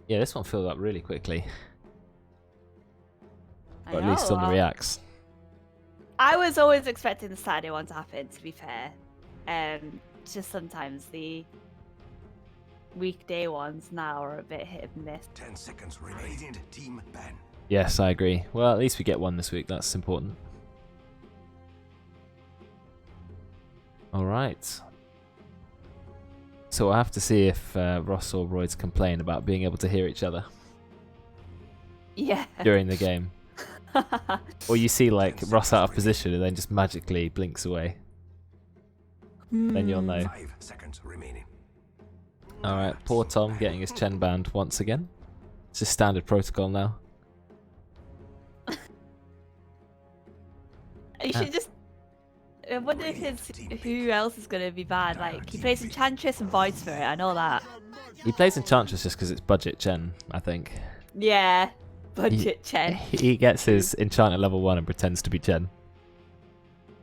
Yeah, this one filled up really quickly. I Or at know, least on the reacts. I was always expecting the Saturday one to happen, to be fair. Just sometimes the weekday ones now are a bit hit and miss. 10 seconds remaining. Team ban. Yes, I agree. Well, at least we get one this week. That's important. All right. So we'll have to see if Ross or Roidz complain about being able to hear each other Yeah. during the game. Or you see like Ross out of position and then just magically blinks away. Then you'll know. 5 seconds remaining. Alright, poor Tom getting his Chen banned once again. It's just standard protocol now. You should just. I wonder if it's who else is going to be bad. Like, he plays Enchantress and Void Spirit, I know that. He plays Enchantress just because it's budget Chen, I think. Yeah, budget Chen. He gets his Enchant at level 1 and pretends to be Chen.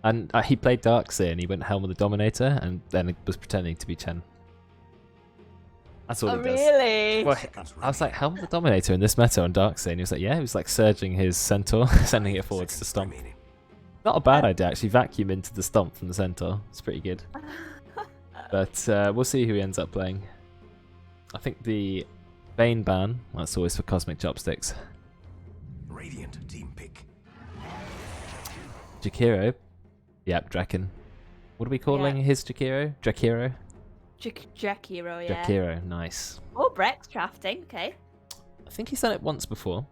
And he played Darkseer and he went Helm of the Dominator and then he was pretending to be Chen. That's all Oh, he does. really? Well, I was like, Helm of the Dominator in this meta on Darkseer, and he was like, yeah, he was like surging his Centaur, sending it forwards to stomp. Not a bad idea, actually. Vacuum into the stomp from the Centaur. It's pretty good. But we'll see who he ends up playing. I think the Bane ban, that's always for CosmicChopsticks. Radiant team pick. Jakiro. Yep, Drekkon. What are we calling his Jakiro? Drakiro? Drakiro, yeah. Drakiro, nice. Oh, Brexx drafting, okay. I think he's done it once before.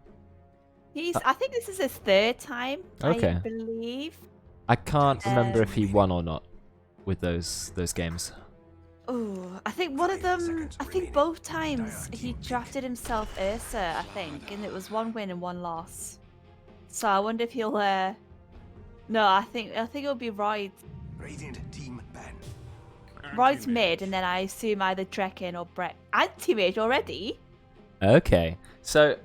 I think this is his third time, Okay. I believe. I can't remember if he won or not with those games. Oh, I think one of them, I think both times he drafted himself Ursa, I think, and it was 1 win and 1 loss. So I wonder if he'll, no, I think it'll be Roidz. Radiant team ban. Roidz mid, and then I assume either Drekkon or Brexx. Anti-mage already? Okay, so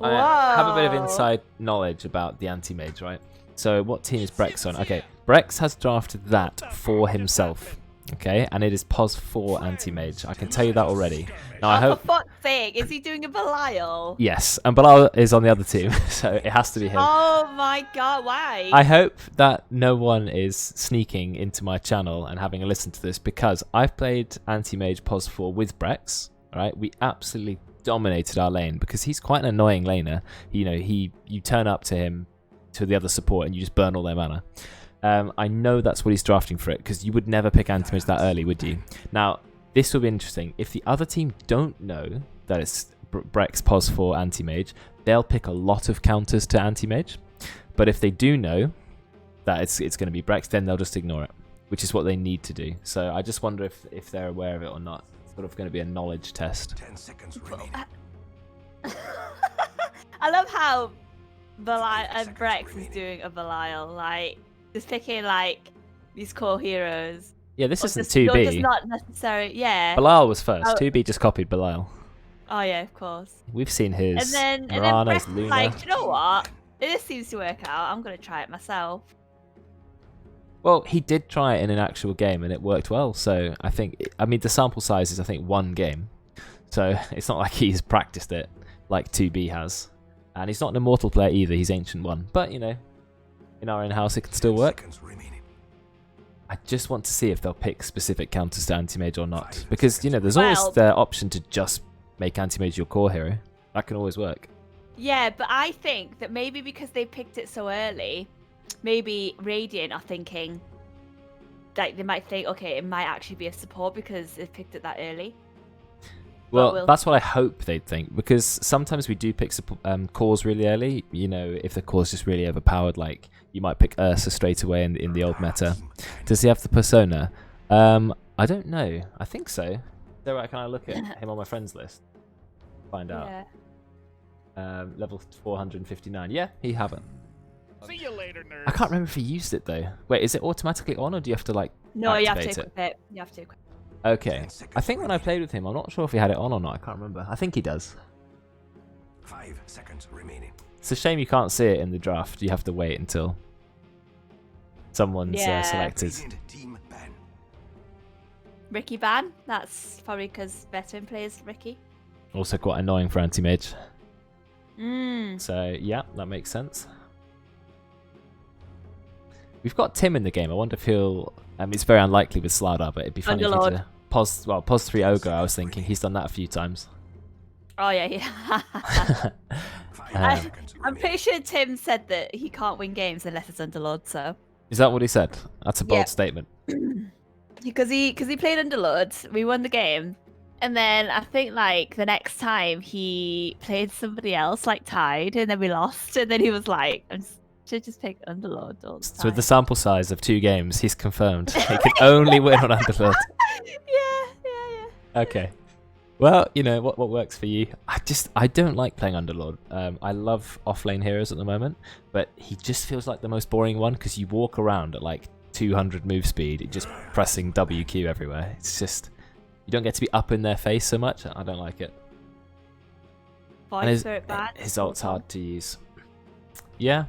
I Whoa. have a bit of inside knowledge about the anti-mage, right? So what team is Brexx on? Okay, Brexx has drafted that for himself. Okay, and it is POS 4 anti-mage. I can tell you that already. Now I hope. For fuck's sake, is he doing a Belial? Yes, and Belial is on the other team, so it has to be him. Oh my god, why? I hope that no one is sneaking into my channel and having a listen to this because I've played anti-mage POS 4 with Brexx. Right, we absolutely dominated our lane because he's quite an annoying laner. You know, you turn up to him, to the other support, and you just burn all their mana. I know that's what he's drafting for it because you would never pick anti-mage that early, would you? Now, this will be interesting. If the other team don't know that it's Brexx POS 4 anti-mage, they'll pick a lot of counters to anti-mage. But if they do know that it's going to be Brexx, then they'll just ignore it, which is what they need to do. So I just wonder if they're aware of it or not. It's sort of going to be a knowledge test. 10 seconds remaining. I love how Belial and Brexx is doing a Belial, like just picking like these core heroes. Yeah, this Or isn't just- you're 2B. just not necessarily, yeah. Belial was first. Oh. 2B just copied Belial. Oh yeah, of course. We've seen his And then Mirana, his Brexx Luna. is like, you know what? This seems to work out. I'm gonna try it myself. Well, he did try it in an actual game and it worked well. So I mean, the sample size is, I think, 1 game. So it's not like he's practiced it like 2B has. And he's not an immortal player either. He's Ancient 1. But, you know, in our in-house, it can still work. I just want to see if they'll pick specific counters to anti-mage or not. Because, you know, there's always Well- the option to just make anti-mage your core hero. That can always work. Yeah, but I think that maybe because they picked it so early, maybe Radiant are thinking, like they might think, okay, it might actually be a support because they picked it that early. Well, that's what I hope they'd think, because sometimes we do pick cores really early. You know, if the core's just really overpowered, like you might pick Ursa straight away in the old meta. Does he have the persona? I don't know. I think so. Is that right? Can I look at him on my friends list? Find out. Yeah. Level 459. Yeah, he haven't. See you later, nerds. I can't remember if he used it though. Wait, is it automatically on, or do you have to like No, you have to activate equip it. You have to equip. Okay. I think when I played with him, I'm not sure if he had it on or not. I can't remember. I think he does. 5 seconds remaining. It's a shame you can't see it in the draft. You have to wait until someone's selected. Team ban. Ricky ban. That's probably because veteran players Ricky. Also quite annoying for anti-mage. Mm. So yeah, that makes sense. We've got Tim in the game. I wonder if he'll... it's very unlikely with Slardar, but it'd be funny if he Underlord. did a pos 3 Ogre, I was thinking. He's done that a few times. Oh yeah. I'm pretty sure Tim said that he can't win games unless it's Underlord, so... Is that what he said? That's a bold Yep. statement. Because he played Underlord, we won the game, and then I think like the next time he played somebody else, like tied, and then we lost, and then he was like, I should just pick Underlord all the time. So with the sample size of 2 games, he's confirmed. He can only win on Underlord. Yeah. Okay. Well, you know, what works for you. I don't like playing Underlord. I love offlane heroes at the moment, but he just feels like the most boring one because you walk around at like 200 move speed, just pressing WQ everywhere. It's just, you don't get to be up in their face so much. I don't like it. And his ult's hard to use. Yeah,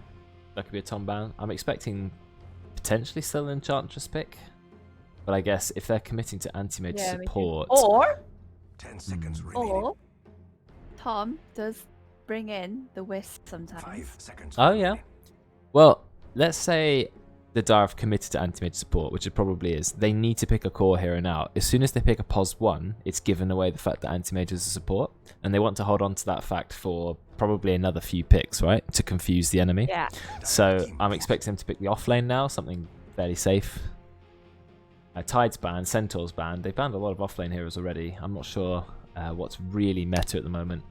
that could be a Tom ban. I'm expecting potentially still an Enchantress pick, but I guess if they're committing to anti-mage support... 10 seconds remaining. Or Tom does bring in the Wisp sometimes. 5 seconds Oh, remaining. yeah. Well, let's say the Dire have committed to anti-mage support, which it probably is. They need to pick a core hero now. As soon as they pick a pos 1, it's given away the fact that anti-mage is a support, and they want to hold on to that fact for probably another few picks, right? To confuse the enemy. Yeah. So I'm expecting them to pick the offlane now, something fairly safe. Tide's banned, Centaur's banned. They banned a lot of offlane heroes already. I'm not sure what's really meta at the moment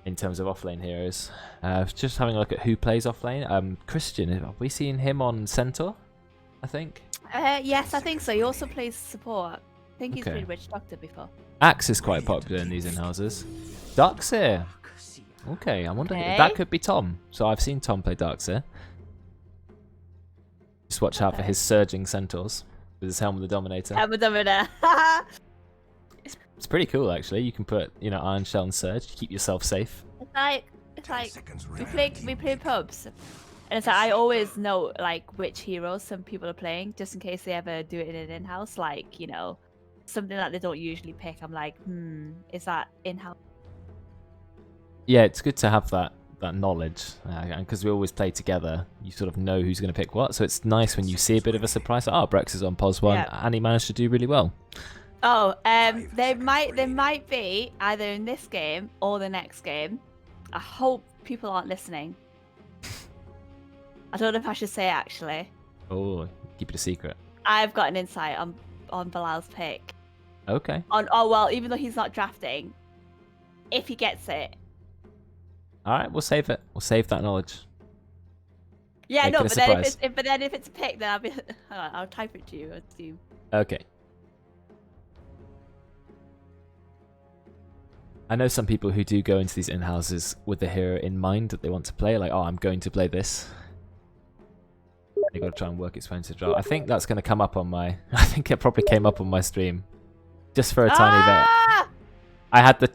in terms of offlane heroes. Just having a look at who plays offlane. Christian, have we seen him on Centaur? I think. Yes, I think so. He also plays support. I think he's Okay. played Witch Doctor before. Axe is quite popular in these in-houses. Darkseer. Okay, I'm wondering if that could be Tom. So I've seen Tom play Darkseer. Just watch out for his surging centaurs with his Helm of the Dominator. It's pretty cool actually. You can put, you know, Iron Shell and Surge to keep yourself safe. It's like we play pubs, and it's like I always know like which heroes some people are playing, just in case they ever do it in an in-house, like, you know, something that they don't usually pick. I'm like, is that in-house? Yeah, it's good to have that knowledge, and because we always play together, you sort of know who's going to pick what. So it's nice when you see a bit of a surprise. Like, oh, Brexx is on pos 1, and he managed to do really well. Oh, they might be either in this game or the next game. I hope people aren't listening. I don't know if I should say it, actually. Oh, keep it a secret. I've got an insight on Belial's pick. Okay. Well, even though he's not drafting, if he gets it. All right, we'll save it. We'll save that knowledge. Yeah, Make no, it a but then surprise. if it's a pick, then I'll be. I'll type it to you. Assume. Okay. I know some people who do go into these in-houses with the hero in mind that they want to play, like, oh, I'm going to play this. They got to try and work its way into the draft. I think that's going to come up on my... I think it probably came up on my stream. Just for a tiny bit. I had the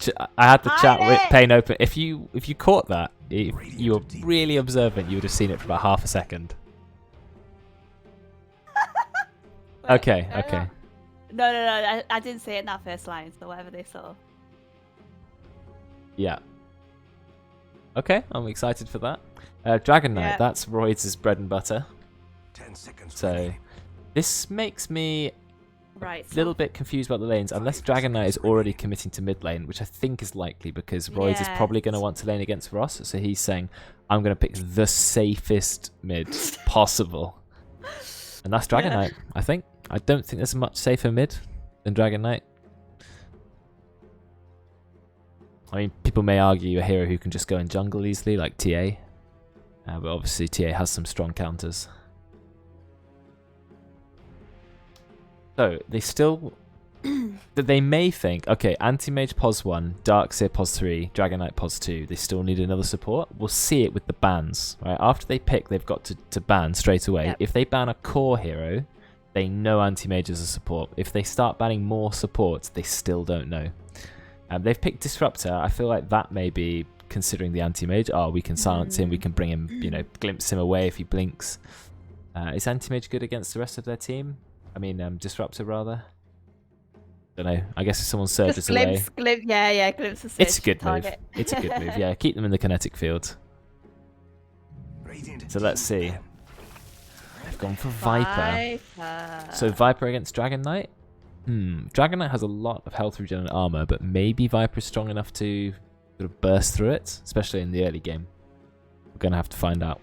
chat with pane open. If you caught that, if you were really observant, you would have seen it for about half a second. Okay. No. I didn't say it in that first line, so whatever they saw. Yeah. Okay, I'm excited for that. Dragon Knight, that's Roidz' bread and butter. 10 seconds So remaining. this makes me Right. a little bit confused about the lanes, unless Dragon Knight is already committing to mid lane, which I think is likely because Roidz is probably going to want to lane against Ross. So he's saying, I'm going to pick the safest mid possible. And that's Dragon Knight, I think. I don't think there's a much safer mid than Dragon Knight. I mean, people may argue a hero who can just go in jungle easily, like TA. But obviously TA has some strong counters. So, they still... they may think, okay, Anti-Mage pos 1, Darkseer pos 3, Dragon Knight pos 2, they still need another support. We'll see it with the bans, right? After they pick, they've got to ban straight away. If they ban a core hero, they know Anti-Mage is a support. If they start banning more supports, they still don't know. They've picked Disruptor. I feel like that may be considering the Anti-Mage. Oh, we can silence him, we can bring him, you know, glimpse him away if he blinks. Is Anti-Mage good against the rest of their team? I mean, Disruptor rather. Don't know. I guess if someone surges Just away, glimpse, yeah, glimpse of it's a good target. move. It's a good move. Yeah, keep them in the kinetic field. So let's see. They've gone for Viper. So Viper against Dragon Knight. Dragon Knight has a lot of health regen and armor, but maybe Viper is strong enough to sort of burst through it, especially in the early game. We're gonna have to find out.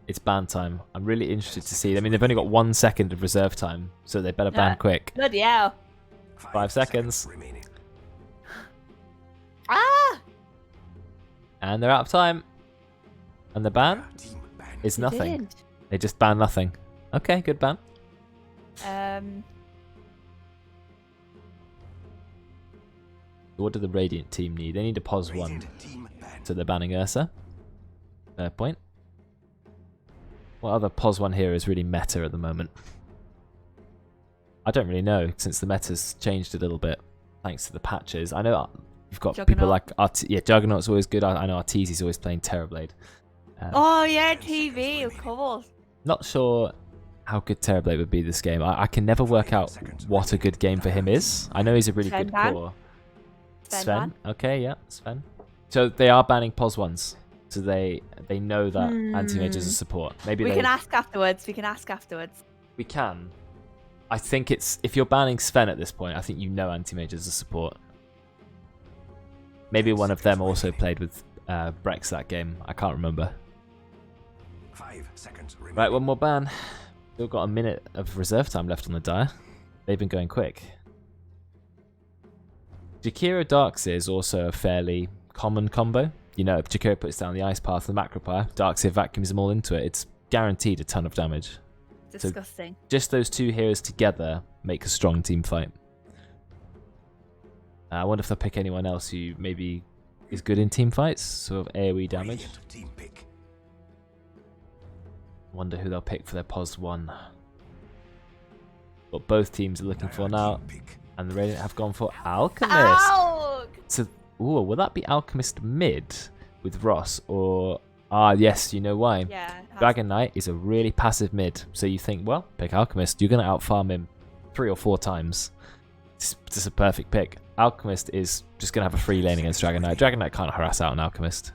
It's ban time. I'm really interested to see. I mean, they've only got 1 second of reserve time, so they better ban quick. Bloody hell. 5 seconds. remaining. Ah! And they're out of time. And the ban Team ban. is nothing. Didn't. They just ban nothing. Okay, good ban. What do the Radiant team need? They need a POS 1. Radiant team ban. So they're banning Ursa. Fair point. What other POS 1 hero is really meta at the moment? I don't really know, since the meta's changed a little bit, thanks to the patches. I know you've got people like... Juggernaut's always good. I know Arteezy's always playing Terrorblade. Oh, yeah, TV, of course. Not sure how good Terrorblade would be this game. I can never work out what a good game for him is. I know he's a really Sven good ban? core. Sven Sven? ban? Okay, yeah, Sven. So they are banning POS 1s. So they know that anti-mage is a support. Maybe We they... can ask afterwards. We can. I think it's... If you're banning Sven at this point, I think you know anti-mage is a support. Maybe one of them also played with Brexx that game. I can't remember. 5 seconds remaining. Right, one more ban. Still got a minute of reserve time left on the die. They've been going quick. Jakiro Darkseer is also a fairly common combo. You know, if Jakiro puts down the Ice Path and the Macropire, Darkseer vacuums them all into it. It's guaranteed a ton of damage. Disgusting. So just those two heroes together make a strong team fight. I wonder if they'll pick anyone else who maybe is good in team fights, sort of AoE damage. Radiant team pick. Wonder who they'll pick for their POS 1. What both teams are looking for now. Team pick. And the Radiant have gone for Alchemist. Ow! So, ooh, will that be Alchemist mid with Ross? Or, yes, you know why. Yeah. Dragon Knight is a really passive mid. So you think, well, pick Alchemist. You're going to outfarm him 3 or 4 times. It's just a perfect pick. Alchemist is just going to have a free lane against Dragon Knight. Dragon Knight can't harass out an Alchemist.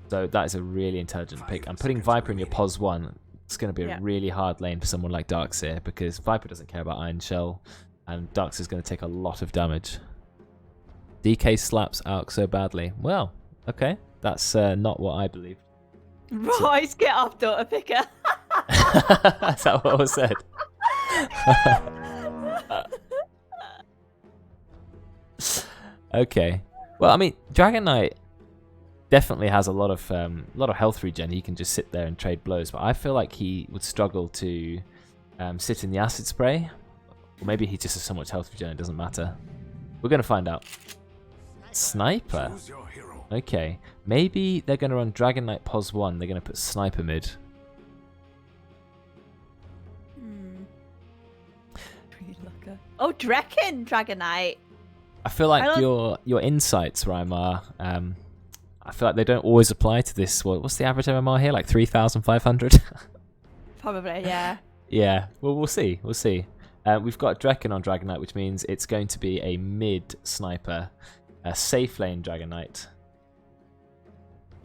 So that is a really intelligent pick. And putting Viper in your POS 1, it's going to be a really hard lane for someone like Darkseer, because Viper doesn't care about Iron Shell, and Darkseer's going to take a lot of damage. DK slaps Alk so badly. Well, okay. That's not what I believed. Roidz, get off, Dota picker. Is that what was said? Okay. Well, I mean, Dragon Knight definitely has a lot of health regen. He can just sit there and trade blows, but I feel like he would struggle to sit in the acid spray, or maybe he just has so much health regen it doesn't matter. We're gonna find out. Sniper. Choose your hero. Okay, maybe they're gonna run Dragon Knight POS 1. They're gonna put Sniper mid. Oh, Drekkon, Dragon Knight. I feel like your insights, Rymar, I feel like they don't always apply to this. What's the average MMR here? Like 3,500? Probably, yeah. Yeah, well, we'll see. We'll see. We've got Drekkon on Dragon Knight, which means it's going to be a mid sniper, a safe lane Dragon Knight,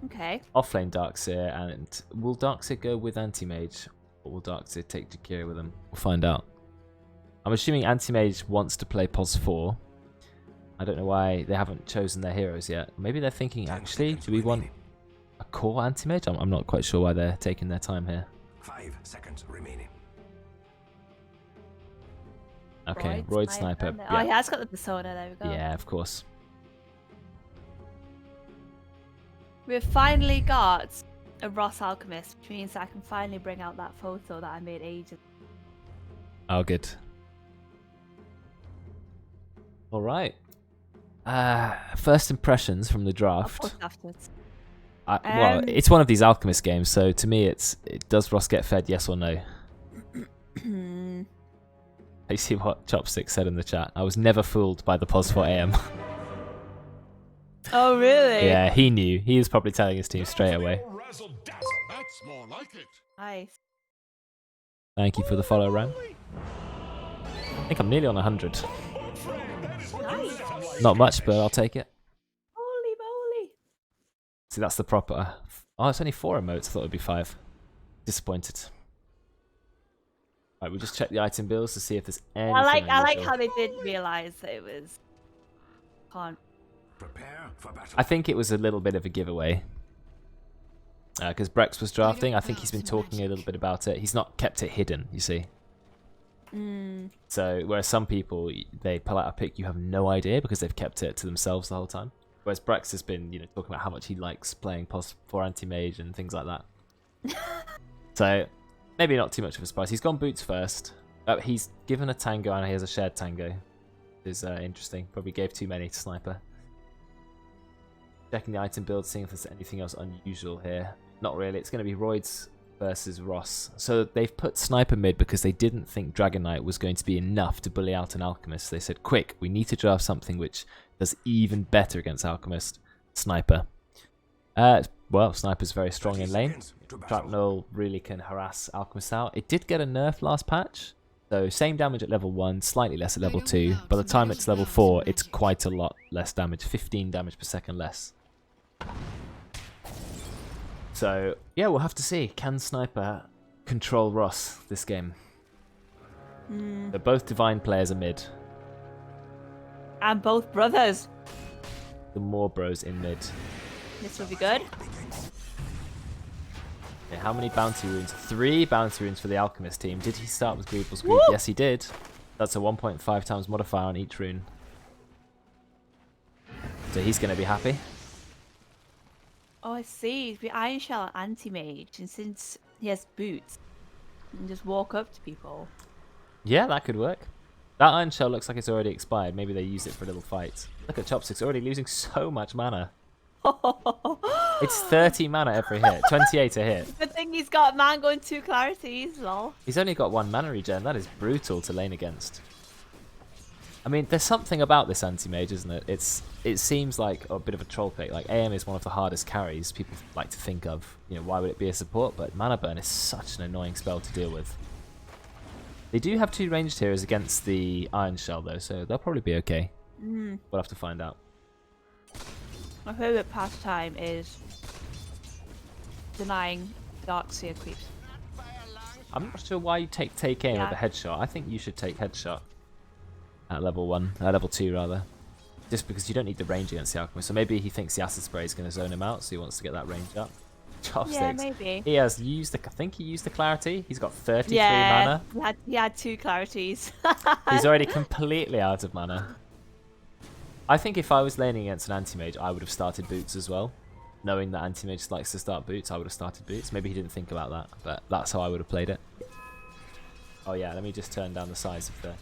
Okay. off lane Darkseer, and will Darkseer go with Anti-Mage, or will Darkseer take Jakiro with him? We'll find out. I'm assuming Anti-Mage wants to play POS 4. I don't know why they haven't chosen their heroes yet. Maybe they're thinking, actually, do we want a core Anti-Mage? I'm not quite sure why they're taking their time here. 5 seconds remaining. Okay, Roidz Sniper. Oh, he has got the persona, there we go. Yeah, of course. We've finally got a Ross Alchemist, which means I can finally bring out that photo that I made ages. Oh, good. All right. First impressions from the I'll draft. post afterwards. Well, it's one of these Alchemist games, so to me, does Ross get fed? Yes or no? You see what Chopsticks said in the chat. I was never fooled by the POS 4 AM. Oh, really? Yeah, he knew. He was probably telling his team straight away. That's more like it. Nice. Thank you for the follow, Ram. I think I'm nearly on 100. Nice. Not much, but I'll take it. Holy moly. See, that's the proper... Oh, it's only 4 emotes. I thought it would be 5. Disappointed. Right, we'll just check the item bills to see if there's anything I like unusual. how they did realise that it was... Can't. Prepare for battle. I think it was a little bit of a giveaway. Because Brexx was drafting, I think he's been talking a little bit about it. He's not kept it hidden, you see. So, whereas some people, they pull out a pick, you have no idea because they've kept it to themselves the whole time. Whereas Brexx has been, you know, talking about how much he likes playing POS 4 anti-mage and things like that. So, maybe not too much of a surprise. He's gone boots first. He's given a tango and he has a shared tango. Is interesting. Probably gave too many to Sniper. Checking the item build, seeing if there's anything else unusual here. Not really. It's going to be Roidz versus Ross. So they've put Sniper mid because they didn't think Dragon Knight was going to be enough to bully out an Alchemist. They said, quick, we need to draft something which does even better against Alchemist. Sniper. Well, Sniper's very strong in 30 lane. seconds to battle. Shrapnel really can harass Alchemist out. It did get a nerf last patch. So same damage at level 1, slightly less at level 2. By the time it's level 4, it's quite a lot less damage. 15 damage per second less. So, yeah, we'll have to see. Can Sniper control Ross this game? They're both Divine players are mid. And both brothers. The more bros in mid. This will be good. Okay, how many bounty runes? 3 bounty runes for the Alchemist team. Did he start with Greevil's Greed? Woo! Yes, he did. That's a 1.5 times modifier on each rune. So he's going to be happy. Oh, I see. The Iron Shell anti-mage, and since he has boots, you can just walk up to people. Yeah, that could work. That Iron Shell looks like it's already expired. Maybe they used it for a little fight. Look at Chopsticks, already losing so much mana. It's 30 mana every hit, 28 a hit. Good thing he's got Mango and 2 Clarities, lol. He's only got 1 mana regen. That is brutal to lane against. I mean, there's something about this anti-mage, isn't it? It seems like a bit of a troll pick. Like, AM is one of the hardest carries people like to think of. You know, why would it be a support? But Mana Burn is such an annoying spell to deal with. They do have 2 ranged heroes against the Iron Shell, though, so they'll probably be okay. We'll have to find out. My favourite pastime is denying Darkseer creeps. I'm not sure why you take aim Yeah. with a headshot. I think you should take headshot at level 1, level 2 rather. Just because you don't need the range against the Alchemist. So maybe he thinks the Acid Spray is going to zone him out, so he wants to get that range up. Chopsticks. Yeah, maybe. He has used I think he used the Clarity. He's got 33 mana. He had 2 Clarities. He's already completely out of mana. I think if I was laning against an anti-mage, I would have started boots as well. Knowing that anti-mage likes to start boots, I would have started boots. Maybe he didn't think about that, but that's how I would have played it. Oh yeah, let me just turn down the size of the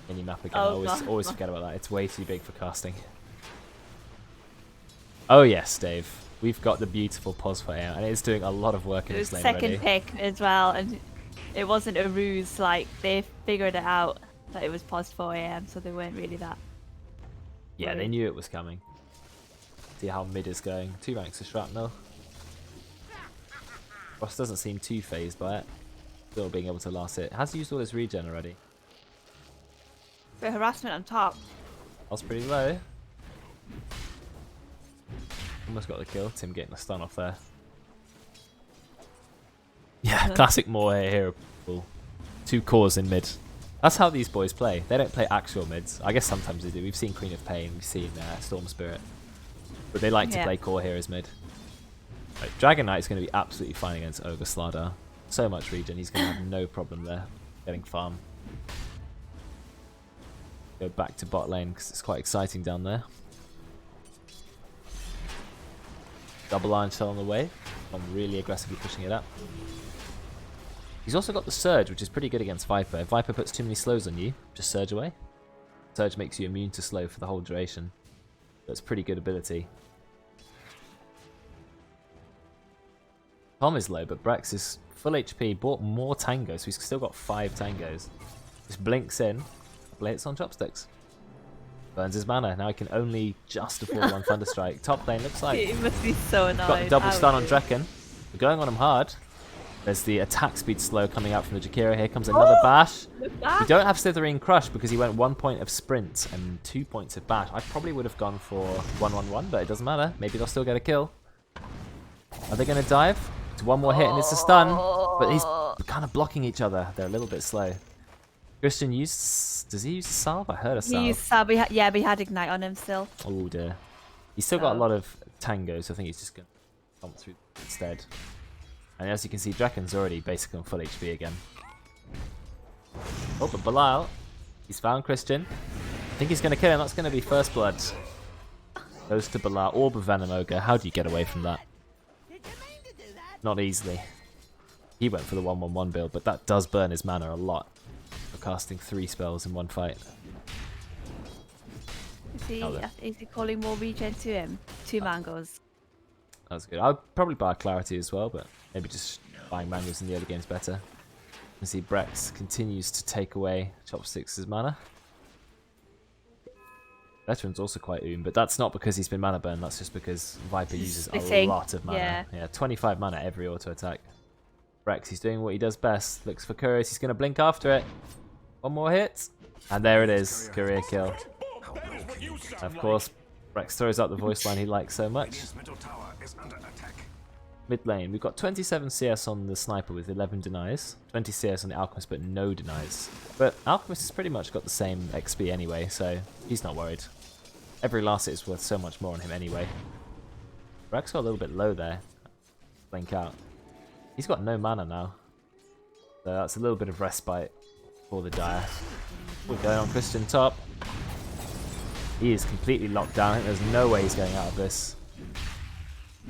mini-map again. Oh, I God. always forget about that. It's way too big for casting. Oh yes, Dave. We've got the beautiful POS for AM, and it's doing a lot of work in It was this lane second already. pick as well, and it wasn't a ruse. Like, they figured it out that it was past 4 AM, so they weren't really that. Yeah, they knew it was coming. See how mid is going. 2 ranks of Shrapnel. Ross doesn't seem too phased by it. Still being able to last it. Has used all his regen already. For harassment on top. That's pretty low. Almost got the kill. Tim getting a stun off there. Yeah, classic Moorhe hero pool. 2 cores in mid. That's how these boys play. They don't play actual mids. I guess sometimes they do. We've seen Queen of Pain. We've seen Storm Spirit. But they like to play core heroes mid. Right, Dragon Knight is going to be absolutely fine against Ogre Slardar. So much regen. He's going to have no problem there. Getting farm. Go back to bot lane because it's quite exciting down there. Double Iron Shell on the way. I'm really aggressively pushing it up. He's also got the Surge, which is pretty good against Viper. If Viper puts too many slows on you, just Surge away. Surge makes you immune to slow for the whole duration. That's pretty good ability. Tom is low, but Brexx is full HP, bought more tangos, so he's still got 5 tangos. Just blinks in, hits on Chopsticks. Burns his mana. Now he can only just afford 1 Thunderstrike. Top lane looks like He must be so annoyed. got the double stun on Drekkon. We're going on him hard. There's the attack speed slow coming out from the Jakiro. Here comes another bash. You don't have Slithering Crush because he went 1 point of sprint and 2 points of bash. I probably would have gone for 1-1-1, but it doesn't matter. Maybe they'll still get a kill. Are they going to dive? It's one more hit and it's a stun. But he's kind of blocking each other. They're a little bit slow. Christian used... Does he use salve? I heard a salve. He used salve. Yeah, we had Ignite on him still. Oh dear. He's still got a lot of tango, so I think he's just going to come through instead. And as you can see, Drekkon's already basically on full HP again. Oh, but Belial, he's found Christian. I think he's going to kill him. That's going to be first blood. Goes to Belial. Orb of Venom Ogre. How do you get away from that? Not easily. He went for the 1-1-1 build, but that does burn his mana a lot for casting 3 spells in one fight. Is he calling more regen to him? 2 mangoes. That's good. I'd probably buy Clarity as well, but maybe just buying mangoes in the early game is better. You can see Brexx continues to take away Chopsticks' mana. Veteran's also quite but that's not because he's been mana burned, that's just because Viper uses a lot of mana. Yeah, 25 mana every auto attack. Brexx, he's doing what he does best. Looks for Curious, he's going to blink after it. One more hit. And there it is, career kill. Of course, Brexx throws out the voice line he likes so much. Mid lane, we've got 27 CS on the Sniper with 11 denies. 20 CS on the Alchemist, but no denies. But Alchemist has pretty much got the same XP anyway, so he's not worried. Every last hit is worth so much more on him anyway. Brexx got a little bit low there. Blink out. He's got no mana now. So that's a little bit of respite for the Dire. We're going on Christian top. He is completely locked down. I think there's no way he's going out of this.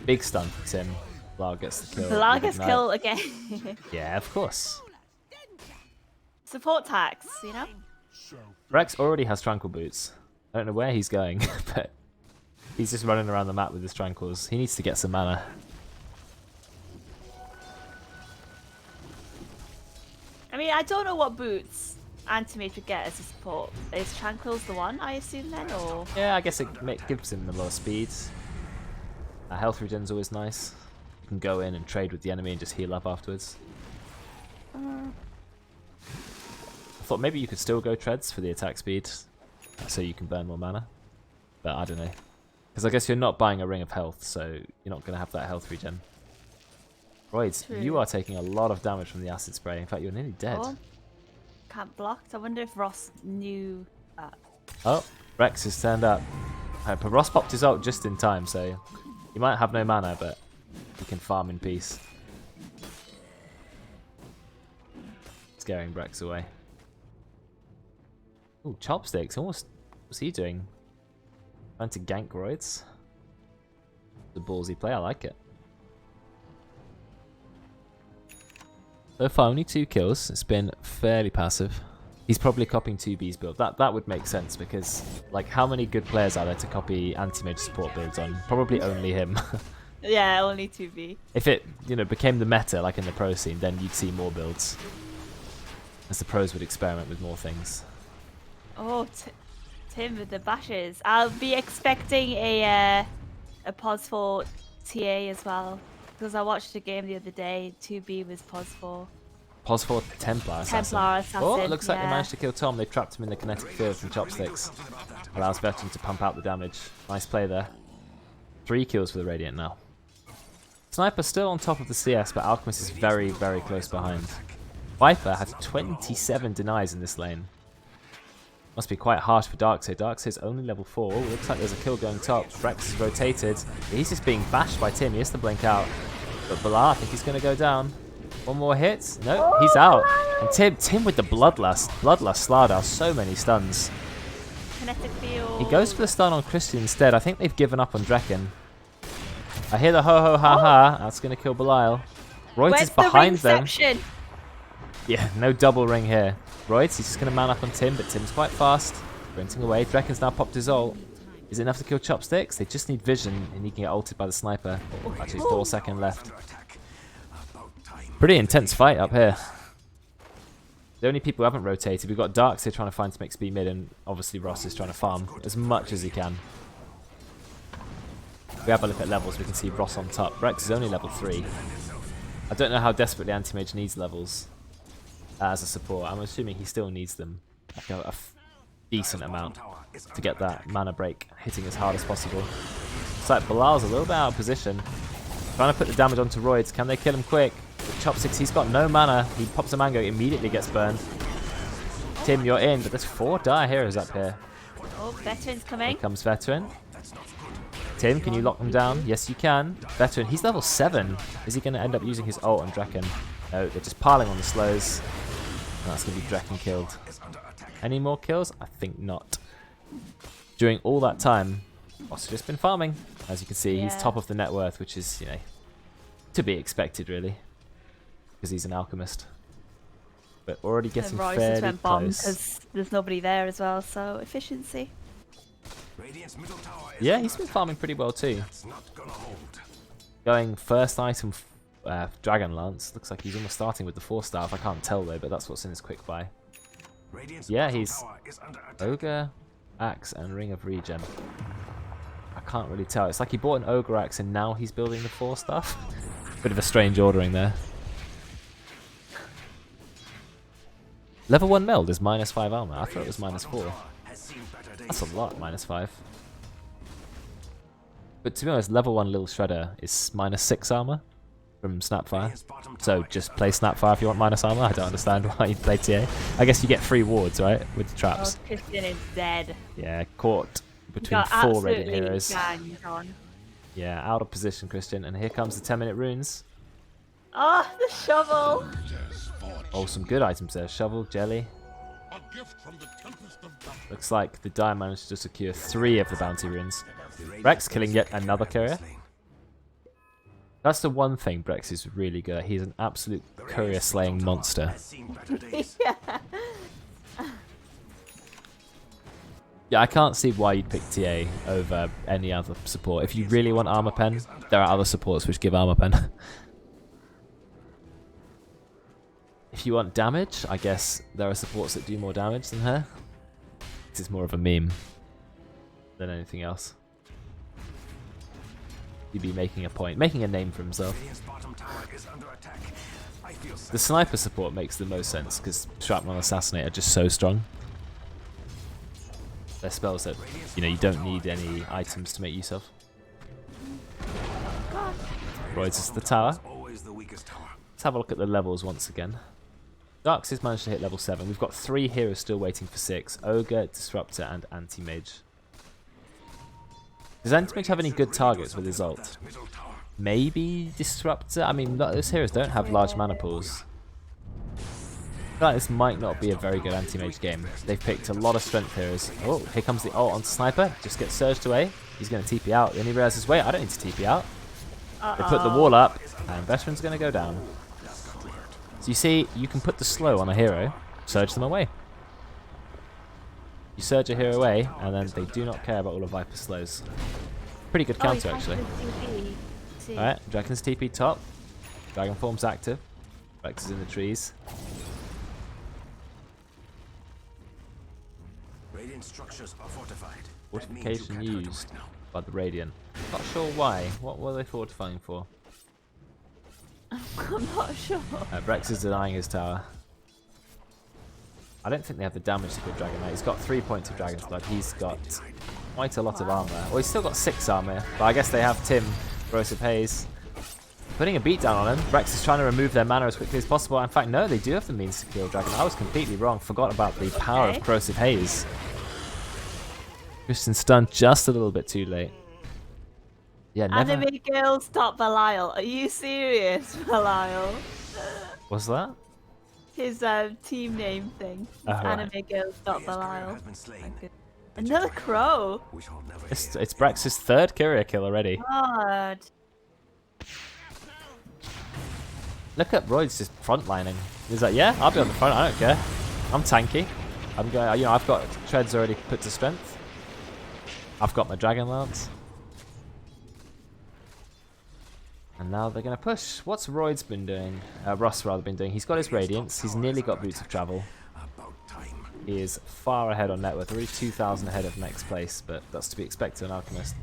Big stun for Tim. Belial gets the kill. Belial gets killed again. Yeah, of course. Support tax, you know? Brexx already has Tranquil Boots. I don't know where he's going, but he's just running around the map with his Tranquils. He needs to get some mana. I mean, I don't know what boots Anti-Mage would get as a support. Is Tranquil's the one, I assume, then? Or Yeah, I guess it gives him a lot of speed. Health regen's always nice. You can go in and trade with the enemy and just heal up afterwards. I thought maybe you could still go treads for the attack speed, so you can burn more mana. But I don't know. Because I guess you're not buying a Ring of Health, so you're not going to have that health regen. Roidz, you are taking a lot of damage from the acid spray. In fact, you're nearly dead. Oh, can't block. I wonder if Ross knew that. Oh, Brexx has turned up. But Ross popped his ult just in time, so he might have no mana, but he can farm in peace. Scaring Brexx away. Ooh, Chopsticks. Almost. What's he doing? Trying to gank Roidz. The ballsy play. I like it. So far, only 2 kills. It's been fairly passive. He's probably copying 2B's build. That would make sense because, like, how many good players are there to copy anti-mage support builds on? Probably only him. Yeah, only 2B. If it, became the meta, like in the pro scene, then you'd see more builds. As the pros would experiment with more things. Oh, Tim with the bashes. I'll be expecting a pos for TA as well. Because I watched a game the other day, 2B was pos for. Pos for Templar Assassin. Templar Assassin. Oh, it looks like they managed to kill Tom. They trapped him in the kinetic field from Chopsticks. Allows Veteran to pump out the damage. Nice play there. 3 kills for the Radiant now. Sniper still on top of the CS, but Alchemist is very, very close behind. Viper has 27 denies in this lane. Must be quite harsh for Darkseid. Darkseid's only level 4. Oh, looks like there's a kill going top. Brexx is rotated. He's just being bashed by Tim. He has to blink out. But Belial, I think he's going to go down. One more hit. No, he's out. And Tim with the Bloodlust. Bloodlust Slardar. So many stuns. Kinetic field. He goes for the stun on Christian instead. I think they've given up on Drekkon. I hear the ho ho ha ha. That's going to kill Belial. Roidz is behind them. Yeah, no double ring here. Roidz, he's just going to man up on Tim, but Tim's quite fast. Sprinting away. Drekkon's now popped his ult. Is it enough to kill Chopsticks? They just need vision, and he can get ulted by the sniper. Actually, 4 seconds left. Pretty intense fight up here. The only people who haven't rotated, we've got Darkseid trying to find some XP mid, and obviously Ross is trying to farm as much as he can. If we have a look at levels, we can see Ross on top. Brexx is only level 3. I don't know how desperately Anti-Mage needs levels as a support. I'm assuming he still needs them like a decent amount to get that mana break hitting as hard as possible. It's like Belial's a little bit out of position. Trying to put the damage onto Roidz. Can they kill him quick? With Chopsticks, he's got no mana. He pops a mango, immediately gets burned. Tim, you're in, but there's 4 dire heroes up here. Oh, Veteran's coming. Here comes Veteran. Tim, can you lock them down? Yes, you can. Veteran, he's level 7. Is he going to end up using his ult on Drekkon? No, they're just piling on the slows. And that's going to be Drekkon killed. Any more kills? I think not. During all that time, Boss has just been farming. As you can see, he's top of the net worth, which is, you know, to be expected, really. Because he's an alchemist. But already getting fairly close. Because there's nobody there as well, so efficiency. Yeah, he's been farming pretty well too. Going first item, Dragon Lance. Looks like he's almost starting with the 4-star. I can't tell though, but that's what's in his quick buy. Yeah, he's Ogre, Axe, and Ring of Regen. I can't really tell. It's like he bought an Ogre Axe and now he's building the 4-star. Bit of a strange ordering there. Level 1 meld is -5 armor. I thought it was -4. That's a lot, -5. But to be honest, level 1 Lil Shredder is -6 armor from Snapfire. So just play Snapfire if you want minus armor. I don't understand why you play TA. I guess you get free wards, right? With the traps. Oh, Christian is dead. Yeah, caught between 4 Radiant heroes. Yeah, out of position, Christian. And here comes the 10-minute runes. Oh, the shovel! Oh, some good items there. Shovel, jelly. Looks like the Dire managed to secure 3 of the bounty runes. Brexx killing yet another courier. That's the one thing Brexx is really good at. He's an absolute courier slaying monster. Yeah. Yeah, I can't see why you'd pick TA over any other support. If you really want armor pen, there are other supports which give armor pen. If you want damage, I guess there are supports that do more damage than her. This is more of a meme than anything else. He'd be making a point, making a name for himself. The sniper support makes the most sense because Shrapnel and Assassinate are just so strong. They're spells that, you know, you don't need any items to make use of. Roidz is the tower. Let's have a look at the levels once again. Darks has managed to hit level 7. We've got 3 heroes still waiting for 6. Ogre, Disruptor, and Anti-Mage. Does Anti-Mage have any good targets with his ult? Maybe Disruptor? I mean, those heroes don't have large mana pools. I feel like this might not be a very good Anti-Mage game. They've picked a lot of strength heroes. Oh, here comes the ult on Sniper. Just gets surged away. He's going to TP out. Then he realizes, wait, I don't need to TP out. They put the wall up, and Veteran's going to go down. So you see, you can put the slow on a hero, surge them away. You surge a hero away, and then they do not care about all of Viper's slows. Pretty good counter, actually. Alright, Drekkon's TP top. Dragon form's active. Brexx is in the trees. Radiant structures are fortified. Fortification used by the Radiant. Not sure why. What were they fortifying for? I'm not sure. Brexx is denying his tower. I don't think they have the damage to give Dragon Knight. He's got 3 points of Dragon's Blood. He's got quite a lot of armor. Well, he's still got 6 armor, but I guess they have Tim, Corrosive Haze, putting a beatdown on him. Brexx is trying to remove their mana as quickly as possible. In fact, no, they do have the means to kill Dragon. I was completely wrong. Forgot about the power of Corrosive Haze. Christian stunned just a little bit too late. Yeah, never. Anime girl, stop Belial. Are you serious, Belial? What's that? His team name thing. Anime girl, stop Belial. Another crow. It's Brex's 3rd courier kill already. God. Look at Roidz just frontlining. He's like, yeah, I'll be on the front. I don't care. I'm tanky. I'm going. You know, I've got treads already put to strength. I've got my Dragon Lance. And now they're going to push. What's Roidz been doing? Ross rather been doing. He's got his Radiance. He's nearly got Boots of Travel. He is far ahead on net worth. Already 2,000 ahead of next place, but that's to be expected an Alchemist.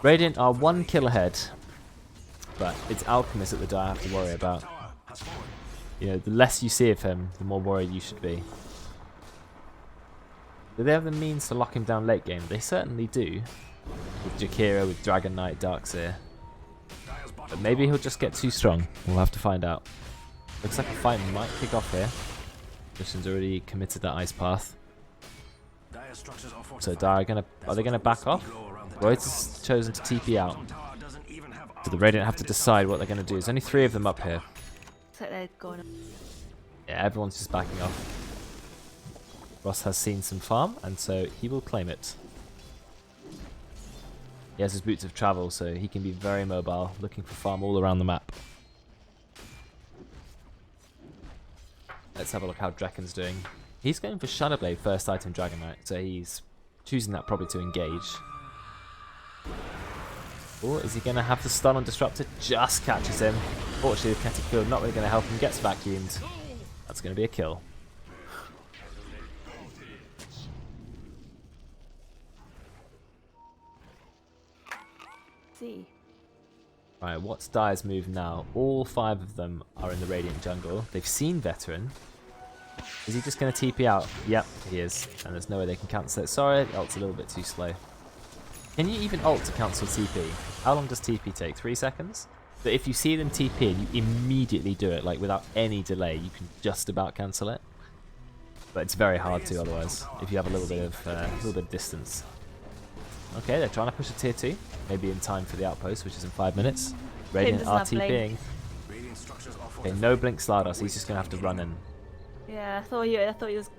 Radiant are 1 kill ahead. but it's Alchemist that the die I have to worry about. You know, the less you see of him, the more worried you should be. Do they have the means to lock him down late game? They certainly do. With Jakira, with Dragon Knight, Darkseer. But maybe he'll just get too strong. We'll have to find out. Looks like a fight might kick off here. Mission's already committed that ice path. So are they gonna back off? Roidz has chosen to TP out. So the Radiant have to decide what they're gonna do. There's only 3 of them up here. Looks like they're going. Yeah, everyone's just backing off. Ross has seen some farm, and so he will claim it. He has his boots of travel, so he can be very mobile, looking for farm all around the map. Let's have a look how Drekkon's doing. He's going for Shadowblade first item Dragon Knight, so he's choosing that probably to engage. Or is he going to have the stun on Disruptor? Just catches him. Fortunately, the Kinetic Field not really going to help him. Gets vacuumed. That's going to be a kill. See. Right, what's Dire's move now? All 5 of them are in the Radiant jungle. They've seen Veteran. Is he just going to TP out? Yep, he is. And there's no way they can cancel it. Sorry, the ult's a little bit too slow. Can you even ult to cancel TP? How long does TP take? 3 seconds? But if you see them TP and you immediately do it, like without any delay, you can just about cancel it. But it's very hard to otherwise, if you have a little bit of distance. Okay, they're trying to push a tier 2. Maybe in time for the outpost, which is in 5 minutes. Radiant are TPing. Okay, no blink Slardos, he's just going to have to run in. Yeah, I thought he was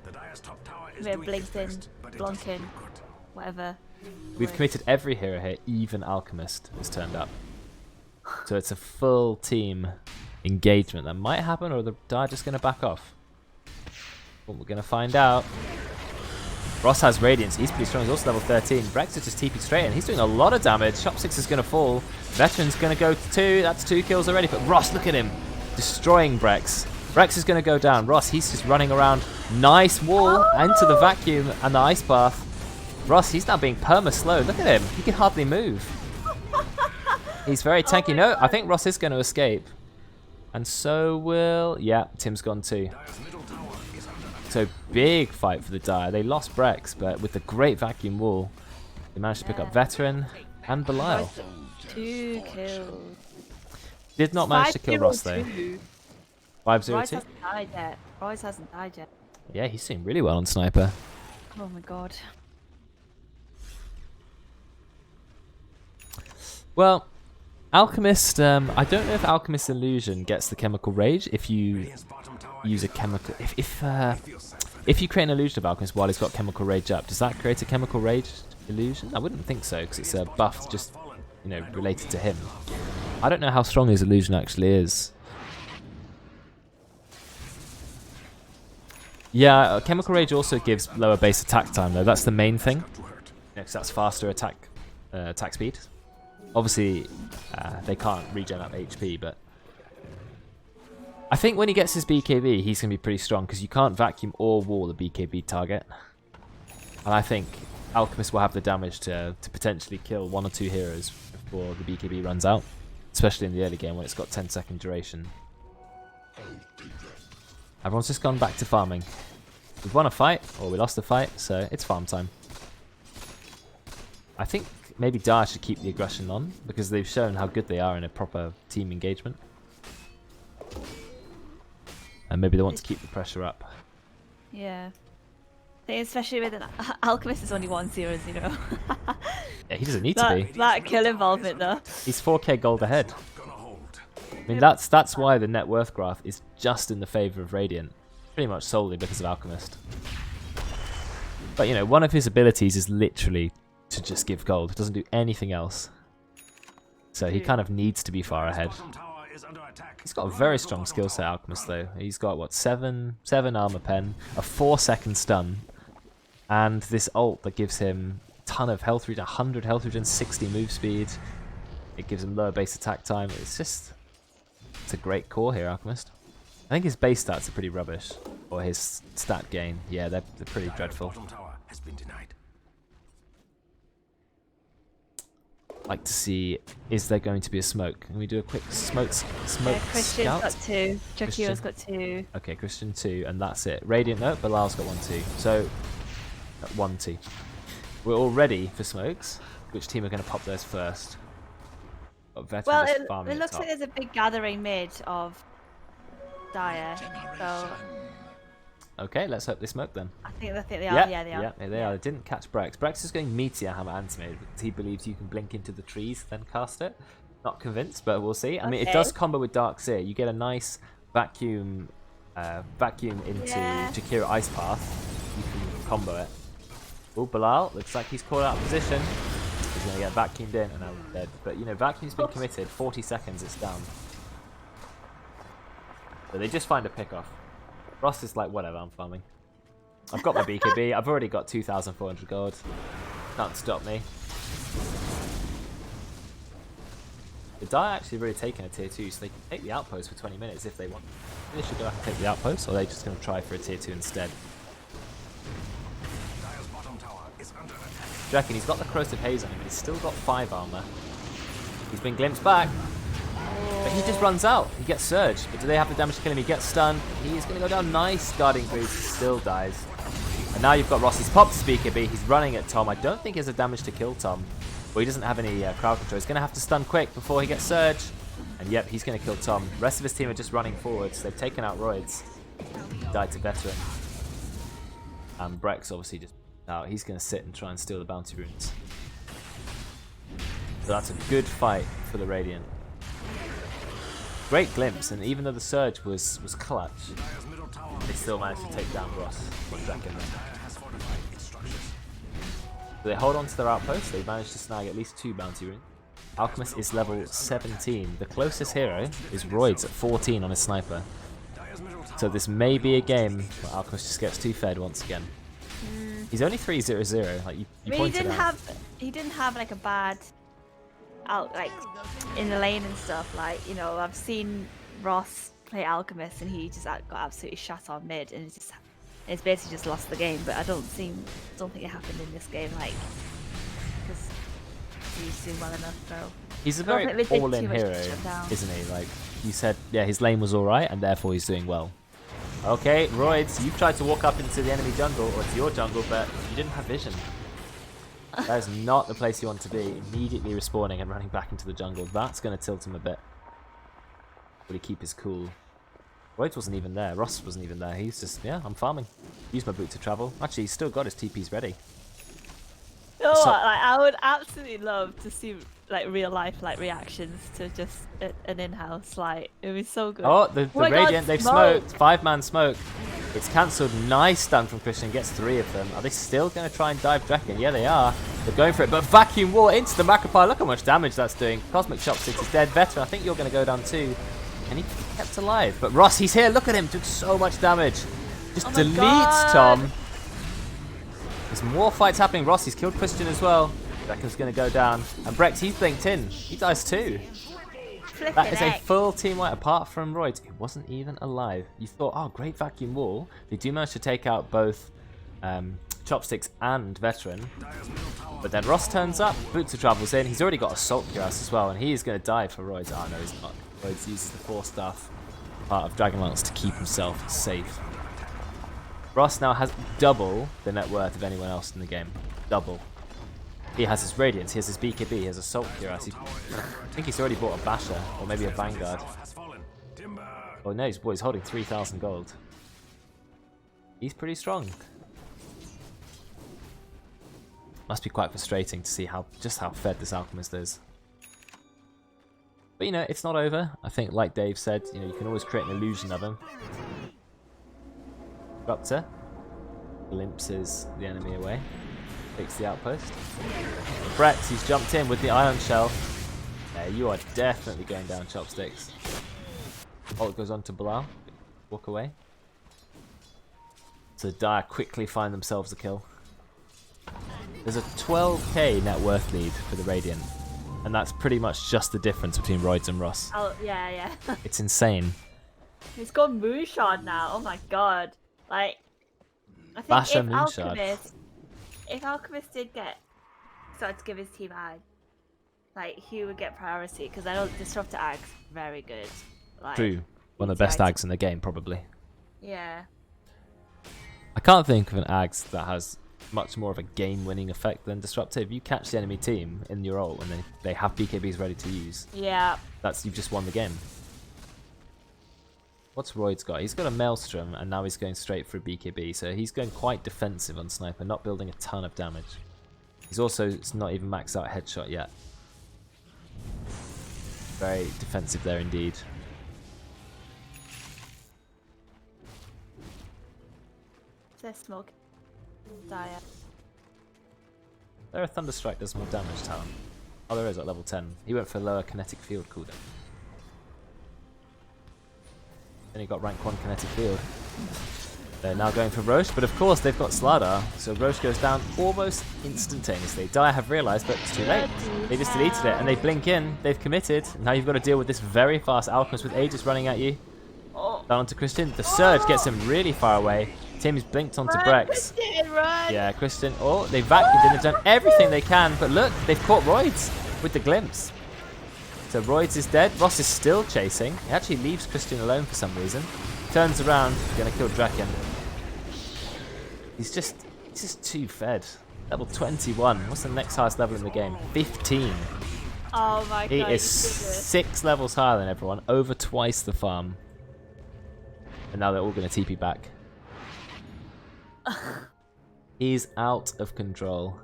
blinked in, blonking, whatever. We've committed every hero here, even Alchemist has turned up. So it's a full team engagement. That might happen, or the Dire just going to back off. Well, we're going to find out. Ross has Radiance, he's pretty strong, he's also level 13. Brexx is just TP'd straight in, he's doing a lot of damage. Chopsticks is going to fall. Veteran's going to go to 2, that's 2 kills already. But Ross, look at him, destroying Brexx. Brexx is going to go down. Ross, he's just running around. Nice wall into the vacuum and the ice path. Ross, he's now being perma-slow. Look at him, he can hardly move. He's very tanky. No, I think Ross is going to escape. And so will... Yeah, Tim's gone too. So big fight for the Dire. They lost Brexx, but with the great vacuum wall, they managed to pick up Veteran and Belial. 2 kills. Did not manage to kill Ross though. 5-0-2. Roidz hasn't died yet. Roidz hasn't died yet. Yeah, he's doing really well on Sniper. Oh my god. Well, Alchemist, I don't know if Alchemist Illusion gets the Chemical Rage if you use a chemical... If you create an illusion of Alchemist while he's got Chemical Rage up, does that create a Chemical Rage illusion? I wouldn't think so, because it's a buff just, you know, related to him. I don't know how strong his illusion actually is. Yeah, Chemical Rage also gives lower base attack time though, that's the main thing. Because that's faster attack speed. Obviously, they can't regen up HP, but... I think when he gets his BKB, he's going to be pretty strong, because you can't vacuum or wall a BKB target. And I think Alchemist will have the damage to potentially kill 1 or 2 heroes before the BKB runs out. Especially in the early game when it's got 10-second duration. Everyone's just gone back to farming. We've won a fight, or we lost a fight, so it's farm time. I think maybe Dire should keep the aggression on, because they've shown how good they are in a proper team engagement. And maybe they want to keep the pressure up. Yeah. I think especially with an Alchemist is only 1-0-0. Yeah, he doesn't need to be. That kill involvement though. He's 4k gold ahead. I mean, that's why the net worth graph is just in the favour of Radiant. Pretty much solely because of Alchemist. But, you know, one of his abilities is literally to just give gold. It doesn't do anything else. So he kind of needs to be far ahead. He's got a very strong skill set, Alchemist, though. He's got, what, 7 armor pen, a 4-second stun, and this ult that gives him a ton of health regen, 100 health regen, 60 move speed. It gives him lower base attack time. It's a great core here, Alchemist. I think his base stats are pretty rubbish, or his stat gain. Yeah, they're pretty dreadful. like to see, is there going to be a smoke? Can we do a quick smoke Christian's scout? got 2. Christian. Jakio's got 2. Okay, Christian 2, and that's it. Radiant, no, Belial's got 1, 2. So, 1, 2. We're all ready for smokes. Which team are going to pop theirs first? Well, it looks like there's a big gathering mid of Dire, so Okay, let's hope they smoke then. I think they are. Yeah, they are. Yeah, they are. They didn't catch Brexx. Brexx is going Meteor Hammer Anti-Mage because he believes you can blink into the trees, then cast it. Not convinced, but we'll see. I mean, it does combo with Dark Seer. You get a nice vacuum into Jakiro Ice Path. You can combo it. Oh, Belial looks like he's caught out of position. He's going to get vacuumed in and now he's dead. But, you know, vacuum's been committed. 40 seconds, it's down. So they just find a pick off. Ross is like, whatever, I'm farming. I've got my BKB. I've already got 2,400 gold. Can't stop me. The Dire actually really taking a tier 2, so they can take the outpost for 20 minutes if they want. They should go out and take the outpost, or are they just going to try for a tier 2 instead? Drekkon, he's got the Corrosive Haze on him, but he's still got 5 armor. He's been glimpsed back. But he just runs out. He gets surged. But do they have the damage to kill him? He gets stunned. He's going to go down. Nice guarding boost. He still dies. And now you've got Ross. He's popped his BKB. He's running at Tom. I don't think he has the damage to kill Tom. Well, he doesn't have any crowd control. He's going to have to stun quick before he gets surged. And yep, he's going to kill Tom. The rest of his team are just running forwards. They've taken out Roidz. Died to Veteran. And Brexx obviously just out. He's going to sit and try and steal the bounty runes. So that's a good fight for the Radiant. Great glimpse, and even though the surge was clutch, they still managed to take down Ross on Drekkon. So they hold on to their outpost. They managed to snag at least 2 bounty runes. Alchemist is level 17. The closest hero is Roidz at 14 on his sniper. So this may be a game where Alchemist just gets 2 fed once again. He's only 3-0-0. Like you pointed out. He didn't have like a bad out like in the lane and stuff. Like, you know, I've seen Ross play Alchemist and he just got absolutely shut on mid, and it's basically just lost the game. But I don't think it happened in this game, like, because he's doing well enough. So he's a very all-in hero, isn't he? Like you said, yeah, his lane was alright, and therefore he's doing well. Okay, Roidz, you've tried to walk up into the enemy jungle, or to your jungle, but you didn't have vision. That is not the place you want to be. Immediately respawning and running back into the jungle. That's going to tilt him a bit. Will he keep his cool? Roidz wasn't even there. Ross wasn't even there. He's just, yeah, I'm farming. Use my boot to travel. Actually, he's still got his TPs ready. You know what? Like, I would absolutely love to see like real life reactions to just an in-house. Like, it would be so good. Oh, the Radiant, they've smoked. 5-man smoke. It's cancelled. Nice stun from Christian. Gets 3 of them. Are they still going to try and dive Drekkon? Yeah, they are. They're going for it. But Vacuum Wall into the Macropie. Look how much damage that's doing. CosmicChopsticks is dead. Veteran, I think you're going to go down too. And he kept alive. But Ross, he's here. Look at him. Took so much damage. Just deletes Tom. There's more fights happening. Ross, he's killed Christian as well. Drekkon's going to go down. And Brexx, he's blinked in. He dies too. That is a full team wipe apart from Roidz. He wasn't even alive. You thought, oh, great vacuum wall. They do manage to take out both Chopsticks and Veteran. But then Ross turns up. Boots travels in. He's already got Assault Cuirass as well. And he is going to die for Roidz. Oh, no, he's not. Roidz uses the 4-staff part of Dragon Lance to keep himself safe. Ross now has double the net worth of anyone else in the game. Double. He has his Radiance, he has his BKB, he has Assault Cuirass. I think he's already bought a Basher, or maybe a Vanguard. Oh no, he's holding 3,000 gold. He's pretty strong. Must be quite frustrating to see just how fed this Alchemist is. But you know, it's not over. I think, like Dave said, you know, you can always create an illusion of him. Raptor glimpses the enemy away. Takes the outpost. Brexx, he's jumped in with the Ion Shell. Yeah, you are definitely going down, Chopsticks. Ult goes on to Belial. Walk away. So Dire quickly find themselves a kill. There's a 12k net worth lead for the Radiant. And that's pretty much just the difference between Roidz and Ross. Oh, yeah. It's insane. He's gone Moonshard now. Oh my god. Like, I think Basher Moonshard. If Alchemist did start to give his team like who would get priority? Because I know Disruptor Ag's very good. Like, True. One of the best ags in the game, probably. Yeah. I can't think of an ags that has much more of a game-winning effect than Disruptor. If you catch the enemy team in your ult and they have BKBs ready to use, Yeah. you've just won the game. What's Roidz got? He's got a Maelstrom, and now he's going straight for a BKB, so he's going quite defensive on Sniper, not building a ton of damage. He's also not even maxed out headshot yet. Very defensive there indeed. There's smoke. Dire. There a Thunderstrike does more damage, Talon. Oh, there is at level 10. He went for lower kinetic field cooldown. Then he got rank 1 kinetic field. They're now going for Roche, but of course they've got Slardar, so Roche goes down almost instantaneously. Dire have realised, but it's too late. They just deleted it, and they blink in. They've committed. Now you've got to deal with this very fast Alchemist with Aegis running at you. Down onto Christian. The Surge gets him really far away. Tim's blinked onto Brexx. Yeah, Christian. Oh, they vacuumed in. They've done everything they can, but look, they've caught Roidz with the glimpse. So Roidz is dead. Ross is still chasing. He actually leaves Christian alone for some reason. Turns around, going to kill Drekkon. He's just too fed. Level 21. What's the next highest level in the game? 15. Oh my god. He is 6 levels higher than everyone. Over twice the farm. And now they're all going to TP back. He's out of control.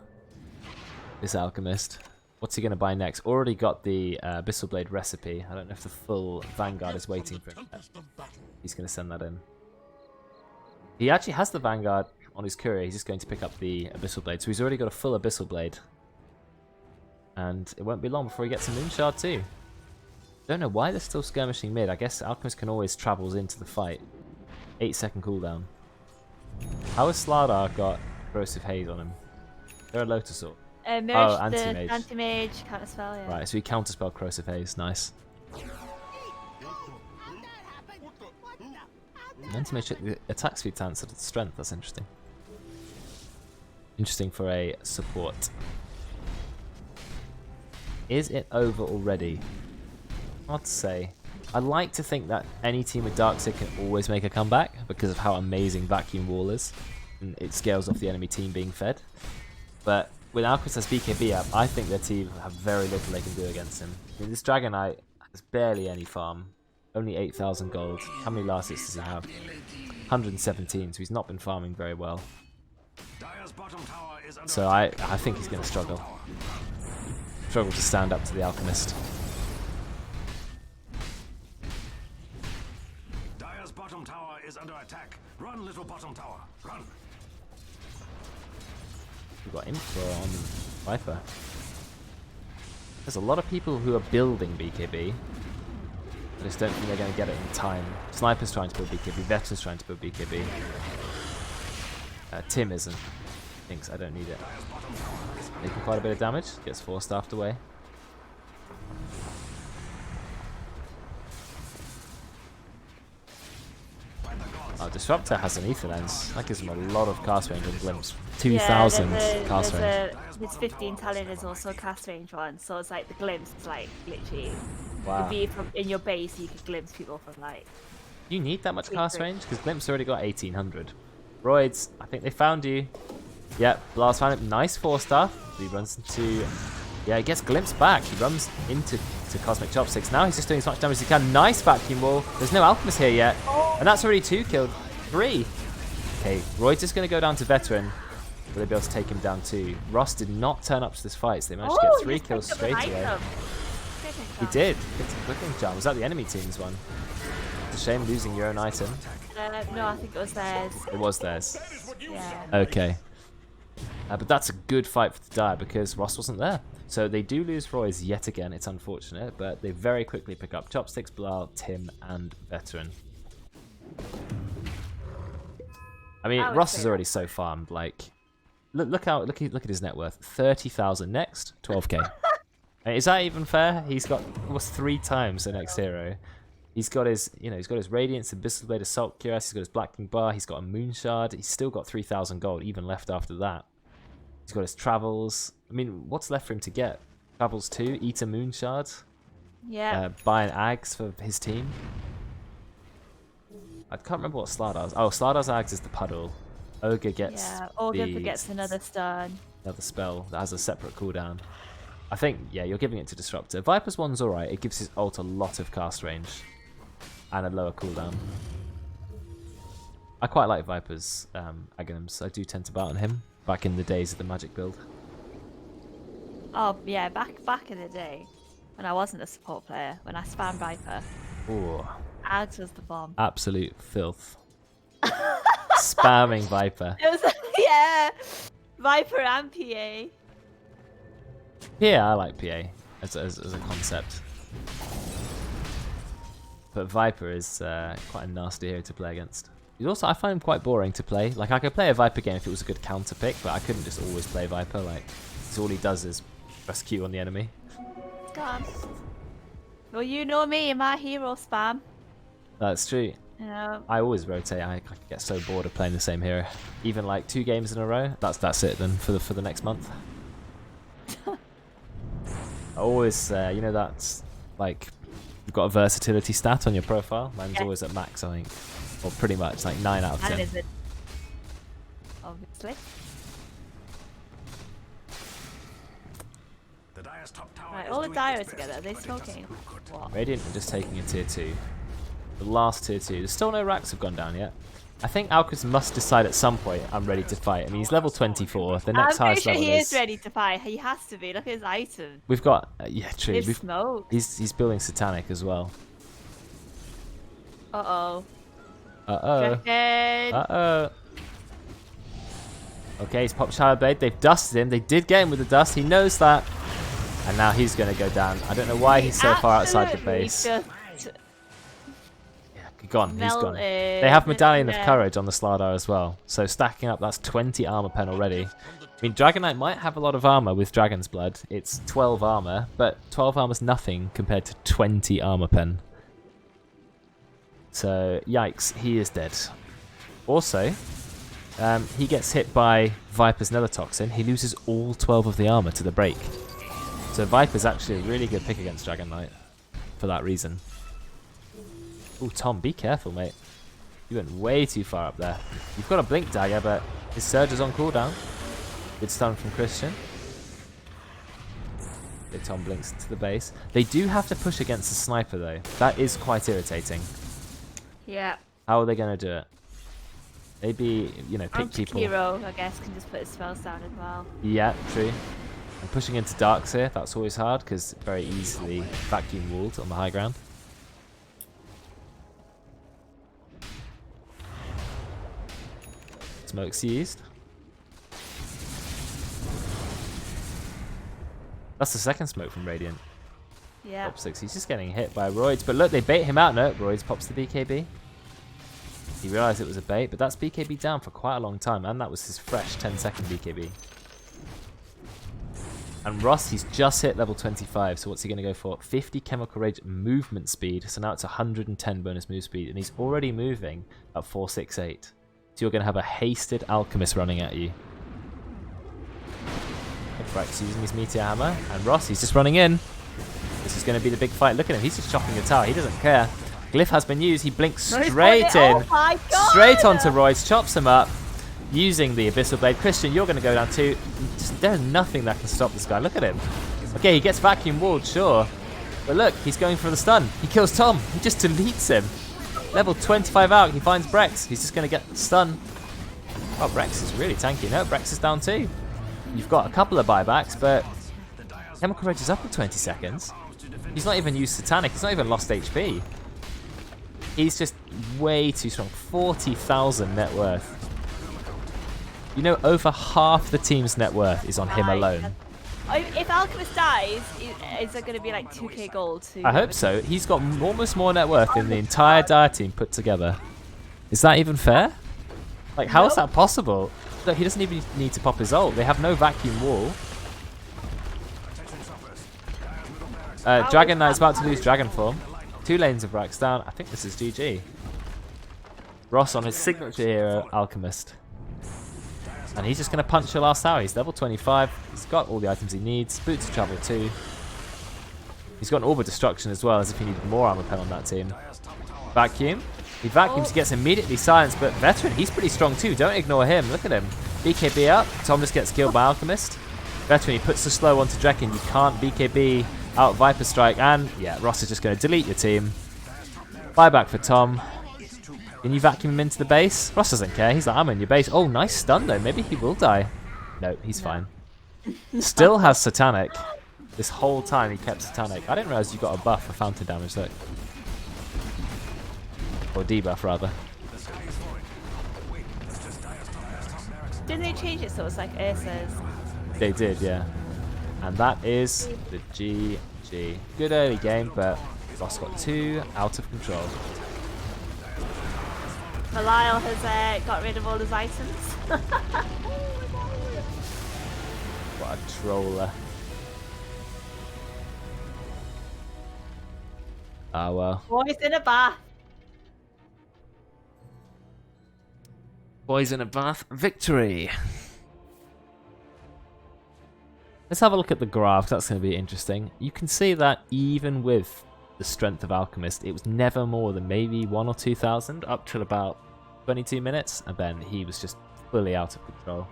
This Alchemist. What's he going to buy next? Already got the Abyssal Blade recipe. I don't know if the full Vanguard is waiting for him. He's going to send that in. He actually has the Vanguard on his courier. He's just going to pick up the Abyssal Blade. So he's already got a full Abyssal Blade. And it won't be long before he gets a Moonshard too. Don't know why they're still skirmishing mid. I guess Alchemist can always travel into the fight. 8-second cooldown. How has Slardar got Corrosive Haze on him? They're a Lotus Orb. Mirage, Anti-Mage. the Anti-Mage counterspell, yeah. Right, so he counterspelled Corrosive Haze. Nice. Anti-Mage took the attack speed to answer to strength. That's interesting. Interesting for a support. Is it over already? Hard to say. I like to think that any team with Darkseid can always make a comeback because of how amazing Vacuum Wall is. And it scales off the enemy team being fed. But with Alchemist's BKB up, I think their team have very little they can do against him. I mean, this Dragon Knight has barely any farm. Only 8,000 gold. How many last hits does he have? 117, so he's not been farming very well. So I think he's going to struggle. Struggle to stand up to the Alchemist. Dire's bottom tower is under attack. Run, little bottom tower. Run. We've got Infra on Viper. There's a lot of people who are building BKB. I just don't think they're going to get it in time. Sniper's trying to build BKB. Veteran's trying to build BKB. Tim isn't. Thinks I don't need it. Making quite a bit of damage. Gets 4 staffed away. Oh, Disruptor has an Ether Lens. That gives him a lot of cast range and glimpse. 2,000 cast range. His 15 talent is also a cast range one, so it's like the glimpse is like literally. Wow. You could be from in your base, you could glimpse people from like. You need that much cast range? Because Glimpse already got 1800. Roidz, I think they found you. Yep, Blast found him. Nice 4-star. He runs into... Yeah, he gets Glimpse back. He runs into CosmicChopsticks. Now he's just doing as much damage as he can. Nice Vacuum Wall. There's no Alchemist here yet. And that's already 2 killed. 3. Okay, Roidz is going to go down to Veteran. Will they be able to take him down too? Ross did not turn up to this fight, so they managed to get 3 kills straight away. He did. It's a clicking charm. Was that the enemy team's one? It's a shame losing your own item. No, I think it was theirs. It was theirs. Yeah. Okay. But that's a good fight for the Dire because Ross wasn't there. So they do lose Roidz yet again. It's unfortunate, but they very quickly pick up Chopsticks, Belial, Tim, and Veteran. I mean, Ross is already so farmed. Like, look at his net worth. 30,000 next, 12k. Is that even fair? He's got almost 3 times the next hero. He's got his, he's got his Radiance, Abyssal Blade, Assault Cuirass. He's got his Black King Bar. He's got a Moonshard. He's still got 3,000 gold, even left after that. He's got his travels. I mean, what's left for him to get? Travels 2, eat a moon shard. Yeah. Buy an Ags for his team. I can't remember what Slardar's. Oh, Slardar's Ags is the puddle. Ogre gets Ogre gets another stun. Another spell that has a separate cooldown. I think, yeah, you're giving it to Disruptor. Viper's one's alright. It gives his ult a lot of cast range. And a lower cooldown. I quite like Viper's Aghanims. I do tend to bat on him. Back in the days of the Magic build. Oh, yeah, back in the day. When I wasn't a support player. When I spammed Viper. Ooh. Ags was the bomb. Absolute filth. Spamming Viper. It was, yeah. Viper and PA. Yeah, I like PA as a concept. But Viper is quite a nasty hero to play against. He's also, I find him quite boring to play. Like, I could play a Viper game if it was a good counter pick, but I couldn't just always play Viper. Like, all he does is press Q on the enemy. Go on. Well, you know me and my hero spam. That's true. You know. I always rotate. I get so bored of playing the same hero. Even like 2 games in a row. That's it then for the next month. I always, you know, that's like you've got a versatility stat on your profile. Mine's always at max, I think, or pretty much like 9 out of 10. That is it. Obviously. Right, all the Dire are together. Are they smoking? What? Radiant are just taking a tier 2. The last tier 2. There's still no racks have gone down yet. I think Alchemist must decide at some point, I'm ready to fight. I mean, he's level 24. The next highest level he is ready to fight. He has to be. Look at his item. We've got... yeah, true. We've smoked. He's building Satanic as well. Uh-oh. Uh-oh. Drekkon. Uh-oh. Okay, he's popped Shadow Blade. They've dusted him. They did get him with the dust. He knows that. And now he's going to go down. I don't know why he's so far outside the base. Yeah, gone. He's gone. They have Medallion of Courage on the Slardar as well. So stacking up, that's 20 armor pen already. I mean, Dragon Knight might have a lot of armor with Dragon's Blood. It's 12 armor, but 12 armor's nothing compared to 20 armor pen. So, yikes, he is dead. Also, he gets hit by Viper's Nether Toxin. He loses all 12 of the armor to the break. So Viper's actually a really good pick against Dragon Knight for that reason. Oh, Tom, be careful, mate. You went way too far up there. You've got a Blink Dagger, but his Surge is on cooldown. Good stun from Christian. Okay, Tom blinks into the base. They do have to push against the Sniper, though. That is quite irritating. Yeah. How are they going to do it? Maybe, you know, pick people. Hero, I guess, can just put his spells down as well. Yeah, true. And pushing into Darks here, that's always hard because very easily vacuum walled on the high ground. Smokes used. That's the second smoke from Radiant. Yeah. Top 6. He's just getting hit by Roidz. But look, they bait him out. No, Roidz pops the BKB. He realised it was a bait, but that's BKB down for quite a long time. And that was his fresh 10-second BKB. And Ross, he's just hit level 25. So what's he going to go for? 50 Chemical Rage movement speed. So now it's 110 bonus move speed. And he's already moving at 468. So you're going to have a hasted Alchemist running at you. Brexx using his Meteor Hammer. And Ross, he's just running in. This is going to be the big fight. Look at him. He's just chopping the tower. He doesn't care. Glyph has been used. He blinks straight in. Oh my God. Straight onto Roidz. Chops him up. Using the Abyssal Blade. Christian, you're going to go down too. There's nothing that can stop this guy. Look at him. Okay, he gets vacuum walled, sure. But look, he's going for the stun. He kills Tom. He just deletes him. Level 25 out. He finds Brexx. He's just going to get the stun. Oh, Brexx is really tanky. No, Brexx is down too. You've got a couple of buybacks, but Chemical Rage is up in 20 seconds. He's not even used Satanic. He's not even lost HP. He's just way too strong. 40,000 net worth. You know, over half the team's net worth is on him alone. If Alchemist dies, is there going to be like 2k gold? I hope so. He's got almost more net worth than the entire Dire team put together. Is that even fair? Like, how is that possible? Look, he doesn't even need to pop his ult. They have no vacuum wall. Dragon Knight's about to lose Dragon form. 2 lanes of Brexx down. I think this is GG. Ross on his signature hero, Alchemist. And he's just going to punch your last tower. He's level 25. He's got all the items he needs. Boots of travel too. He's got an Orb of Destruction as well, as if he needed more armor pen on that team. Vacuum. He vacuums, he gets immediately silenced, but Veteran, he's pretty strong too. Don't ignore him. Look at him. BKB up. Tom just gets killed by Alchemist. Veteran, he puts the slow onto Drekkon. You can't BKB out Viper Strike. And yeah, Ross is just going to delete your team. Buyback for Tom. Can you vacuum him into the base? Ross doesn't care. He's like, I'm in your base. Oh, nice stun though. Maybe he will die. No, he's fine. Still has Satanic. This whole time he kept Satanic. I didn't realize you got a buff for fountain damage, look. Or debuff, rather. Didn't they change it so it's like Ursa's? They did, yeah. And that is the GG. Good early game, but Ross got 2 out of control. Belial has got rid of all his items. What a troller. Ah, well. Boys in a bath. Boys in a bath victory. Let's have a look at the graph. That's going to be interesting. You can see that even with the strength of Alchemist, it was never more than maybe 1,000 or 2,000 up till about 22 minutes, and then he was just fully out of control.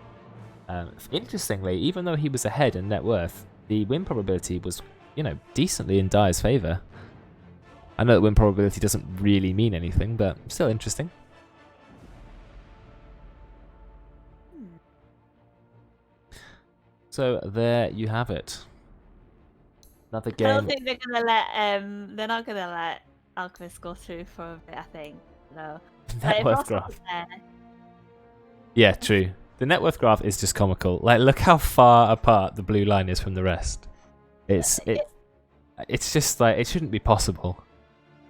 Interestingly, even though he was ahead in net worth, the win probability was, you know, decently in Dire's favour. I know that win probability doesn't really mean anything, but still interesting. So there you have it. Another game. I don't think they're gonna let they're not gonna let Alchemist go through for a bit, I think. No. Net worth graph. Yeah, true. The net worth graph is just comical. Like, look how far apart the blue line is from the rest. It's just like, it shouldn't be possible.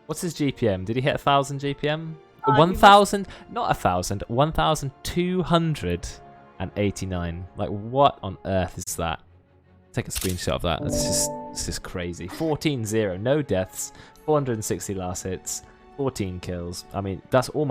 What's his GPM? Did he hit 1,000 GPM? 1,000? Not 1,000. 1,289. Like, what on earth is that? Take a screenshot of that. It's just crazy. 14-0. No deaths. 460 last hits. 14 kills. I mean, that's almost